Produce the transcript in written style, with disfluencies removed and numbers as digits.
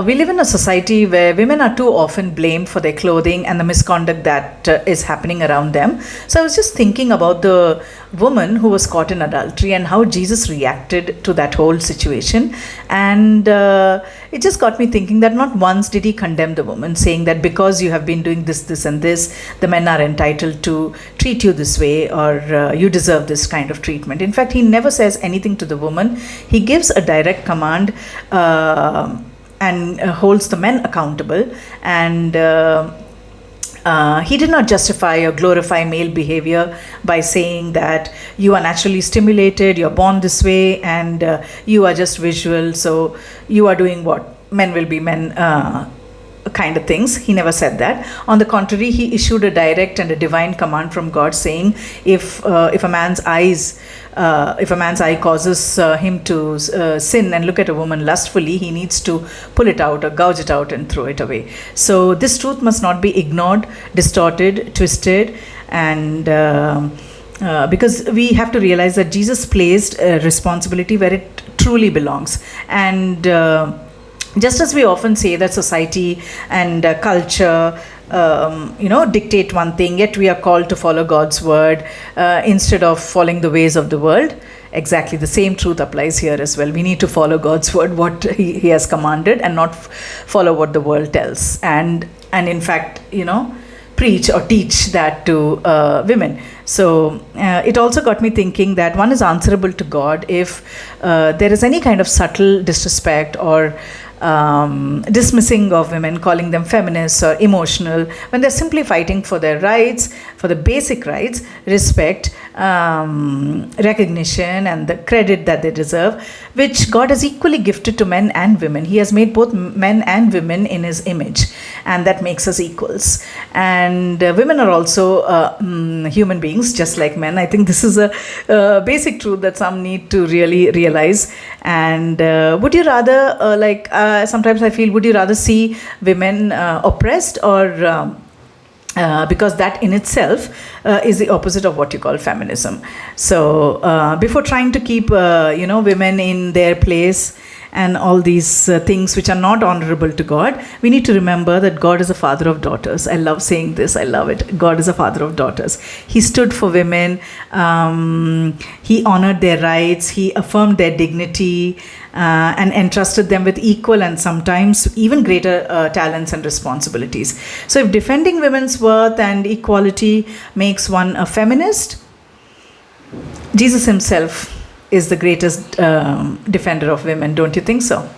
We live in a society where women are too often blamed for their clothing and the misconduct that is happening around them. So I was just thinking about the woman who was caught in adultery and how Jesus reacted to that whole situation. And it just got me thinking that not once did he condemn the woman, saying that because you have been doing this, this, and this, the men are entitled to treat you this way, or you deserve this kind of treatment. In fact, he never says anything to the woman. He gives a direct command. And holds the men accountable, and he did not justify or glorify male behavior by saying that you are naturally stimulated, you're born this way, and you are just visual, so you are doing what men will be men kind of things. He never said that. On the contrary, he issued a direct and a divine command from God, saying if a man's eye causes him to sin and look at a woman lustfully, he needs to pull it out or gouge it out and throw it away. So this truth must not be ignored, distorted, twisted, and because we have to realize that Jesus placed responsibility where it truly belongs. And just as we often say that society and culture dictate one thing, yet we are called to follow God's word instead of following the ways of the world. Exactly the same truth applies here as well. We need to follow God's word, what he has commanded, and not follow what the world tells. And in fact, preach or teach that to women. So it also got me thinking that one is answerable to God if there is any kind of subtle disrespect or dismissing of women, calling them feminists or emotional, when they're simply fighting for their rights, for the basic rights, respect, recognition, and the credit that they deserve, which God has equally gifted to men and women. He has made both men and women in his image, and that makes us equals. And women are also human beings just like men. I think this is a basic truth that some need to really realize. And would you rather sometimes I feel, would you rather see women oppressed, or because that in itself is the opposite of what you call feminism. So before trying to keep women in their place and all these things which are not honorable to God, we need to remember that God is a father of daughters. I love saying this. I love it. God is a father of daughters. He stood for women. He honored their rights. He affirmed their dignity and entrusted them with equal and sometimes even greater talents and responsibilities. So if defending women's worth and equality makes one a feminist, Jesus himself is the greatest defender of women. Don't you think so?